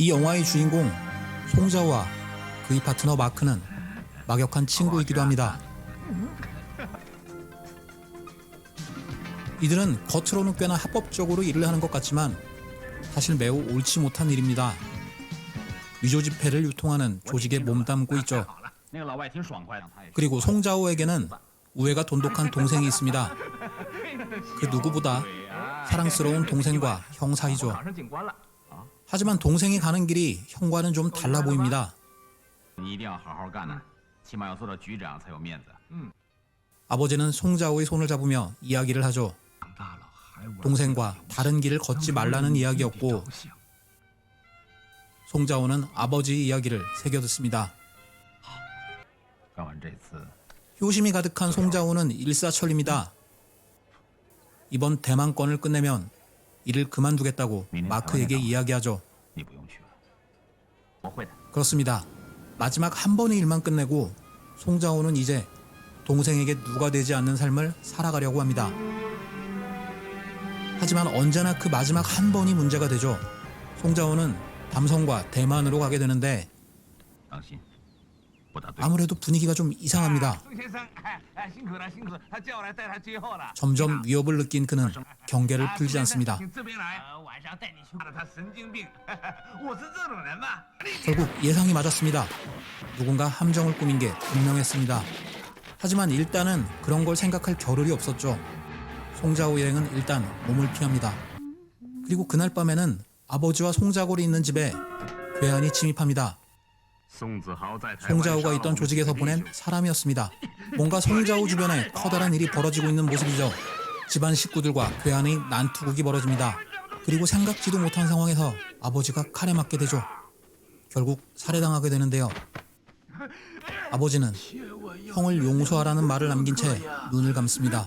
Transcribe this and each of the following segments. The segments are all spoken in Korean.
이 영화의 주인공 송자오와 그의 파트너 마크는 막역한 친구이기도 합니다. 이들은 겉으로는 꽤나 합법적으로 일을 하는 것 같지만 사실 매우 옳지 못한 일입니다. 위조 지폐를 유통하는 조직에 몸담고 있죠. 그리고 송자오에게는 우애가 돈독한 동생이 있습니다. 그 누구보다 사랑스러운 동생과 형 사이죠. 하지만 동생이 가는 길이 형과는 좀 달라 보입니다. 아버지는 송자오의 손을 잡으며 이야기를 하죠. 동생과 다른 길을 걷지 말라는 이야기였고, 송자오는 아버지의 이야기를 새겨듣습니다. 효심이 가득한 송자오는 일사천리입니다. 이번 대만건을 끝내면 일을 그만두겠다고 마크에게 이야기하죠. 그렇습니다. 마지막 한 번의 일만 끝내고 송자오는 이제 동생에게 누가 되지 않는 삶을 살아가려고 합니다. 하지만 언제나 그 마지막 한 번이 문제가 되죠. 송자오는 담성과 대만으로 가게 되는데 아무래도 분위기가 좀 이상합니다. 점점 위협을 느낀 그는 경계를 풀지 않습니다. 결국 예상이 맞았습니다. 누군가 함정을 꾸민 게 분명했습니다. 하지만 일단은 그런 걸 생각할 겨를이 없었죠. 송자오 일행은 일단 몸을 피합니다. 그리고 그날 밤에는 아버지와 송자골이 있는 집에 괴한이 침입합니다. 송자오가 있던 조직에서 보낸 사람이었습니다. 뭔가 송자오 주변에 커다란 일이 벌어지고 있는 모습이죠. 집안 식구들과 괴한의 난투극이 벌어집니다. 그리고 생각지도 못한 상황에서 아버지가 칼에 맞게 되죠. 결국 살해당하게 되는데요. 아버지는 형을 용서하라는 말을 남긴 채 눈을 감습니다.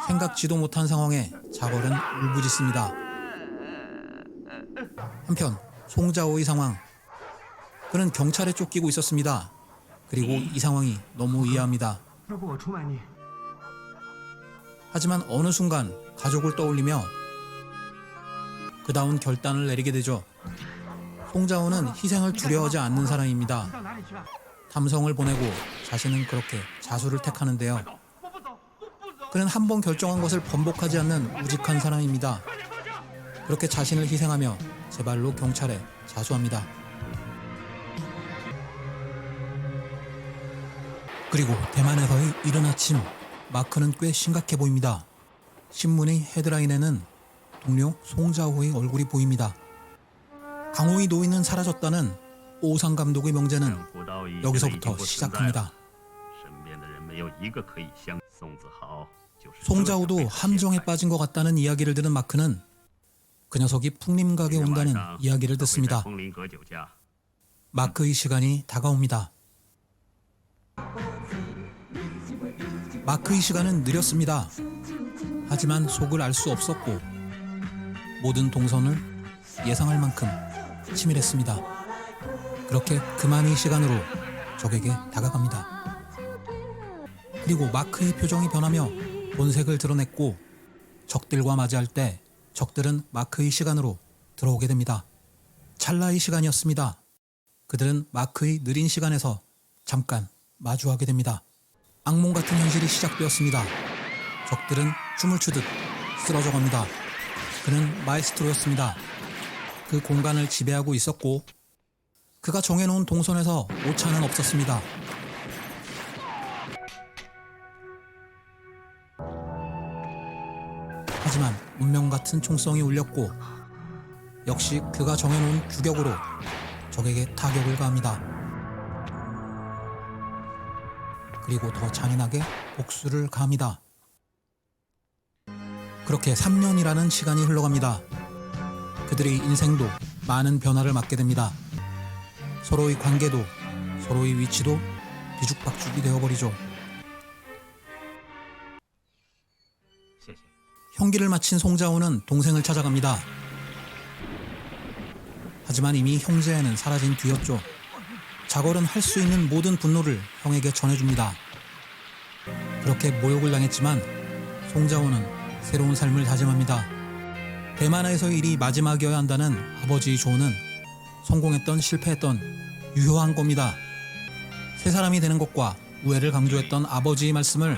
생각지도 못한 상황에 자골은 울부짖습니다. 한편 송자오의 상황, 그는 경찰에 쫓기고 있었습니다. 그리고 이 상황이 너무 이해합니다. 하지만 어느 순간 가족을 떠올리며 그다운 결단을 내리게 되죠. 송자오는 희생을 두려워하지 않는 사람입니다. 담성을 보내고 자신은 그렇게 자수를 택하는데요. 그는 한 번 결정한 것을 번복하지 않는 우직한 사람입니다. 그렇게 자신을 희생하며 제 발로 경찰에 자수합니다. 그리고 대만에서의 이른 아침, 마크는 꽤 심각해 보입니다. 신문의 헤드라인에는 동료 송자오의 얼굴이 보입니다. 강호의 노인은 사라졌다는 오상 감독의 명제는 여기서부터 시작합니다. 송자오도 함정에 빠진 것 같다는 이야기를 들은 마크는 그 녀석이 풍림각에 온다는 이야기를 듣습니다. 마크의 시간이 다가옵니다. 마크의 시간은 느렸습니다. 하지만 속을 알 수 없었고 모든 동선을 예상할 만큼 치밀했습니다. 그렇게 그만의 시간으로 적에게 다가갑니다. 그리고 마크의 표정이 변하며 본색을 드러냈고 적들과 맞이할 때 적들은 마크의 시간으로 들어오게 됩니다. 찰나의 시간이었습니다. 그들은 마크의 느린 시간에서 잠깐 마주하게 됩니다. 악몽 같은 현실이 시작되었습니다. 적들은 춤을 추듯 쓰러져 갑니다. 그는 마에스트로였습니다. 그 공간을 지배하고 있었고 그가 정해놓은 동선에서 오차는 없었습니다. 하지만 운명 같은 총성이 울렸고 역시 그가 정해놓은 규격으로 적에게 타격을 가합니다. 그리고 더 잔인하게 복수를 가합니다. 그렇게 3년이라는 시간이 흘러갑니다. 그들의 인생도 많은 변화를 맞게 됩니다. 서로의 관계도 서로의 위치도 뒤죽박죽이 되어버리죠. 형기를 마친 송자오는 동생을 찾아갑니다. 하지만 이미 형제에는 사라진 뒤였죠. 자걸은 할 수 있는 모든 분노를 형에게 전해줍니다. 그렇게 모욕을 당했지만 송자오는 새로운 삶을 다짐합니다. 대만에서의 일이 마지막이어야 한다는 아버지의 조언은 성공했던 실패했던 유효한 겁니다. 새 사람이 되는 것과 우애를 강조했던 아버지의 말씀을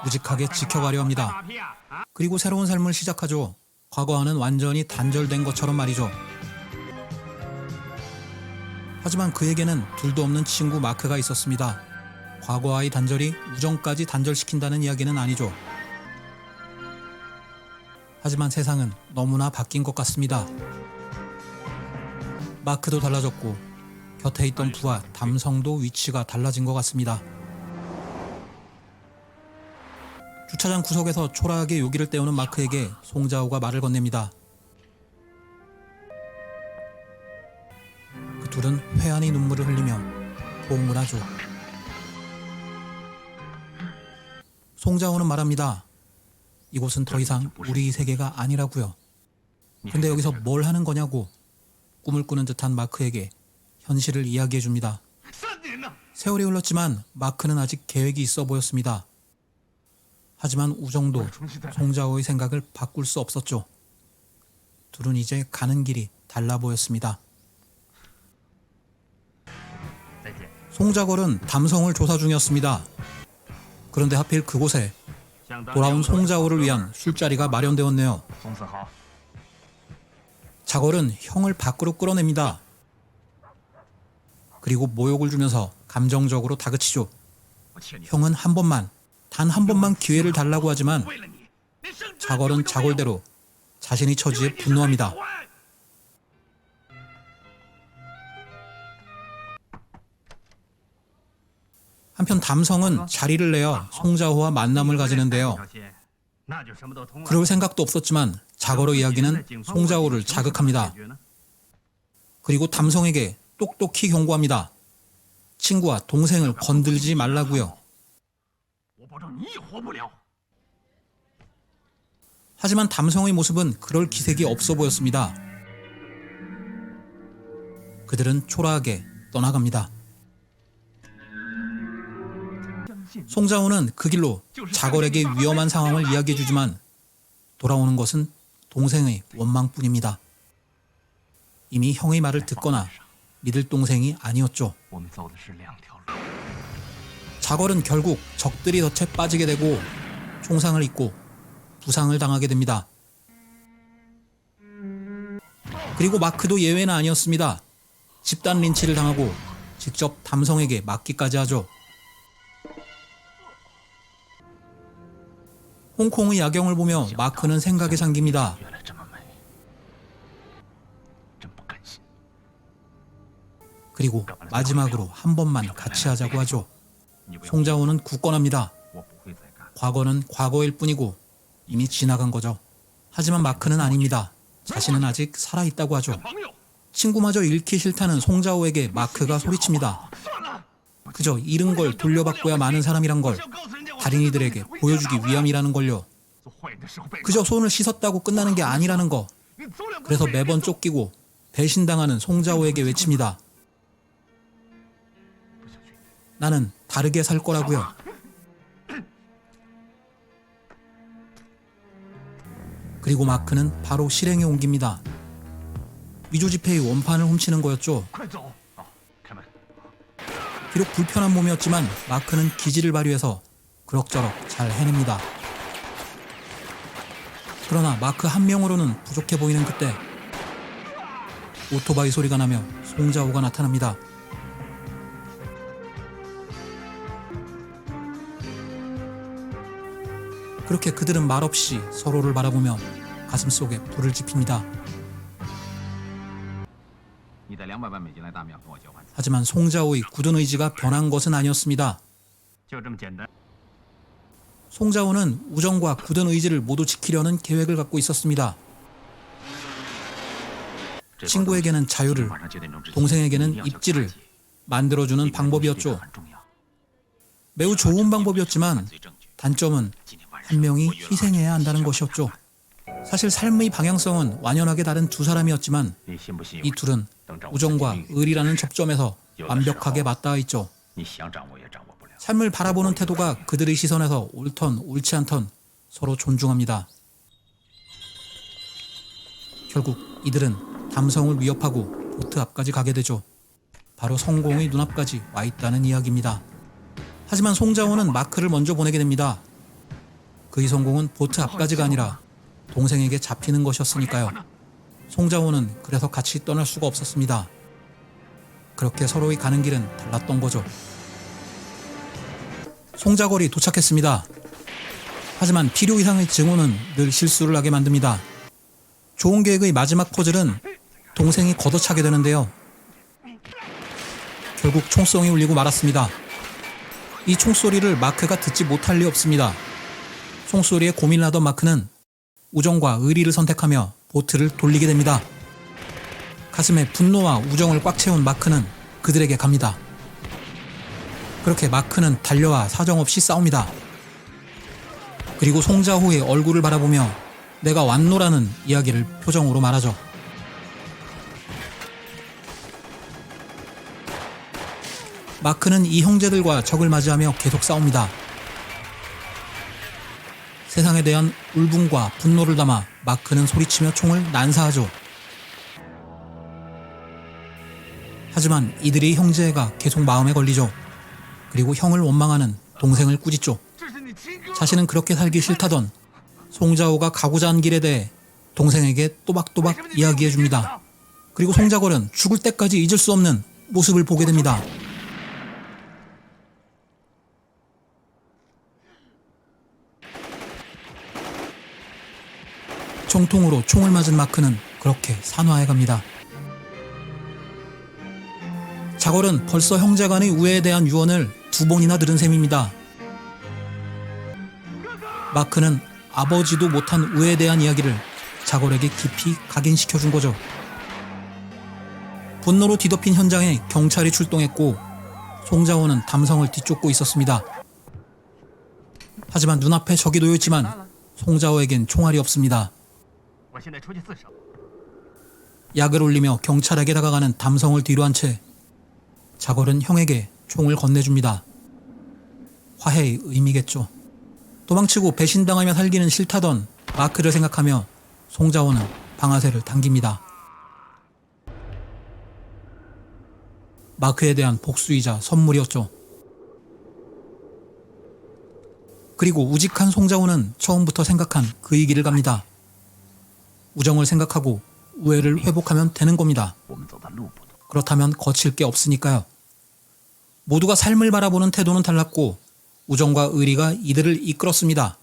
무직하게 지켜가려 합니다. 그리고 새로운 삶을 시작하죠. 과거와는 완전히 단절된 것처럼 말이죠. 하지만 그에게는 둘도 없는 친구 마크가 있었습니다. 과거와의 단절이 우정까지 단절시킨다는 이야기는 아니죠. 하지만 세상은 너무나 바뀐 것 같습니다. 마크도 달라졌고 곁에 있던 부하 담성도 위치가 달라진 것 같습니다. 주차장 구석에서 초라하게 요기를 때우는 마크에게 송자호가 말을 건넵니다. 그 둘은 회한의 눈물을 흘리며 호응을 하죠. 송자호는 말합니다. 이곳은 더 이상 우리 세계가 아니라고요. 근데 여기서 뭘 하는 거냐고 꿈을 꾸는 듯한 마크에게 현실을 이야기해 줍니다. 세월이 흘렀지만 마크는 아직 계획이 있어 보였습니다. 하지만 우정도 송자호의 생각을 바꿀 수 없었죠. 둘은 이제 가는 길이 달라 보였습니다. 송자걸은 담성을 조사 중이었습니다. 그런데 하필 그곳에 돌아온 송자호를 위한 술자리가 마련되었네요. 자걸은 형을 밖으로 끌어냅니다. 그리고 모욕을 주면서 감정적으로 다그치죠. 형은 한 번만, 단 한 번만 기회를 달라고 하지만 자걸은 자걸대로 자신의 처지에 분노합니다. 한편 담성은 자리를 내어 송자호와 만남을 가지는데요. 그럴 생각도 없었지만 자걸의 이야기는 송자호를 자극합니다. 그리고 담성에게 똑똑히 경고합니다. 친구와 동생을 건들지 말라고요. 하지만 담성의 모습은 그럴 기색이 없어 보였습니다. 그들은 초라하게 떠나갑니다. 송자호는 그 길로 자걸에게 위험한 상황을 이야기해주지만 돌아오는 것은 동생의 원망뿐입니다. 이미 형의 말을 듣거나 믿을 동생이 아니었죠. 자걸은 결국 적들이 덫에 빠지게 되고 총상을 입고 부상을 당하게 됩니다. 그리고 마크도 예외는 아니었습니다. 집단 린치를 당하고 직접 담성에게 맞기까지 하죠. 홍콩의 야경을 보며 마크는 생각에 잠깁니다. 그리고 마지막으로 한 번만 같이 하자고 하죠. 송자호는 굳건합니다. 과거는 과거일 뿐이고 이미 지나간 거죠. 하지만 마크는 아닙니다. 자신은 아직 살아있다고 하죠. 친구마저 잃기 싫다는 송자호에게 마크가 소리칩니다. 그저 잃은 걸 돌려받고야 마는 사람이란 걸 달인이들에게 보여주기 위함이라는 걸요. 그저 손을 씻었다고 끝나는 게 아니라는 거. 그래서 매번 쫓기고 배신당하는 송자호에게 외칩니다. 나는 다르게 살 거라고요. 그리고 마크는 바로 실행에 옮깁니다. 위조지폐의 원판을 훔치는 거였죠. 비록 불편한 몸이었지만 마크는 기지를 발휘해서 그럭저럭 잘 해냅니다. 그러나 마크 한 명으로는 부족해 보이는 그때 오토바이 소리가 나며 송자호가 나타납니다. 그렇게 그들은 말없이 서로를 바라보며 가슴속에 불을 지핍니다. 하지만 송자호의 굳은 의지가 변한 것은 아니었습니다. 송자호는 우정과 굳은 의지를 모두 지키려는 계획을 갖고 있었습니다. 친구에게는 자유를, 동생에게는 입지를 만들어주는 방법이었죠. 매우 좋은 방법이었지만 단점은 한 명이 희생해야 한다는 것이었죠. 사실 삶의 방향성은 완연하게 다른 두 사람이었지만 이 둘은 우정과 의리라는 접점에서 완벽하게 맞닿아 있죠. 삶을 바라보는 태도가 그들의 시선에서 옳던 옳지 않던 서로 존중합니다. 결국 이들은 담성을 위협하고 보트 앞까지 가게 되죠. 바로 성공의 눈앞까지 와 있다는 이야기입니다. 하지만 송자호는 마크를 먼저 보내게 됩니다. 그의 성공은 보트 앞까지가 아니라 동생에게 잡히는 것이었으니까요. 송자호는 그래서 같이 떠날 수가 없었습니다. 그렇게 서로의 가는 길은 달랐던 거죠. 송자걸이 도착했습니다. 하지만 필요 이상의 증오는 늘 실수를 하게 만듭니다. 좋은 계획의 마지막 퍼즐은 동생이 걷어차게 되는데요. 결국 총성이 울리고 말았습니다. 이 총소리를 마크가 듣지 못할 리 없습니다. 총소리에 고민을 하던 마크는 우정과 의리를 선택하며 보트를 돌리게 됩니다. 가슴에 분노와 우정을 꽉 채운 마크는 그들에게 갑니다. 그렇게 마크는 달려와 사정없이 싸웁니다. 그리고 송자호의 얼굴을 바라보며 내가 왔노라는 이야기를 표정으로 말하죠. 마크는 이 형제들과 적을 맞이하며 계속 싸웁니다. 세상에 대한 울분과 분노를 담아 마크는 소리치며 총을 난사하죠. 하지만 이들의 형제가 계속 마음에 걸리죠. 그리고 형을 원망하는 동생을 꾸짖죠. 자신은 그렇게 살기 싫다던 송자호가 가고자 한 길에 대해 동생에게 또박또박 이야기해줍니다. 그리고 송자걸은 죽을 때까지 잊을 수 없는 모습을 보게 됩니다. 총통으로 총을 맞은 마크는 그렇게 산화해갑니다. 자걸은 벌써 형제 간의 우애에 대한 유언을 2번이나 들은 셈입니다. 마크는 아버지도 못한 우애에 대한 이야기를 자걸에게 깊이 각인시켜준 거죠. 분노로 뒤덮인 현장에 경찰이 출동했고 송자호는 담성을 뒤쫓고 있었습니다. 하지만 눈앞에 적이 놓여있지만 송자호에겐 총알이 없습니다. 약을 올리며 경찰에게 다가가는 담성을 뒤로 한 채 자걸은 형에게 총을 건네줍니다. 화해의 의미겠죠. 도망치고 배신당하며 살기는 싫다던 마크를 생각하며 송자호는 방아쇠를 당깁니다. 마크에 대한 복수이자 선물이었죠. 그리고 우직한 송자호는 처음부터 생각한 그의 길을 갑니다. 우정을 생각하고 우애를 회복하면 되는 겁니다. 그렇다면 거칠 게 없으니까요. 모두가 삶을 바라보는 태도는 달랐고 우정과 의리가 이들을 이끌었습니다.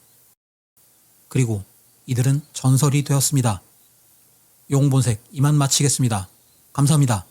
그리고 이들은 전설이 되었습니다. 용본색 이만 마치겠습니다. 감사합니다.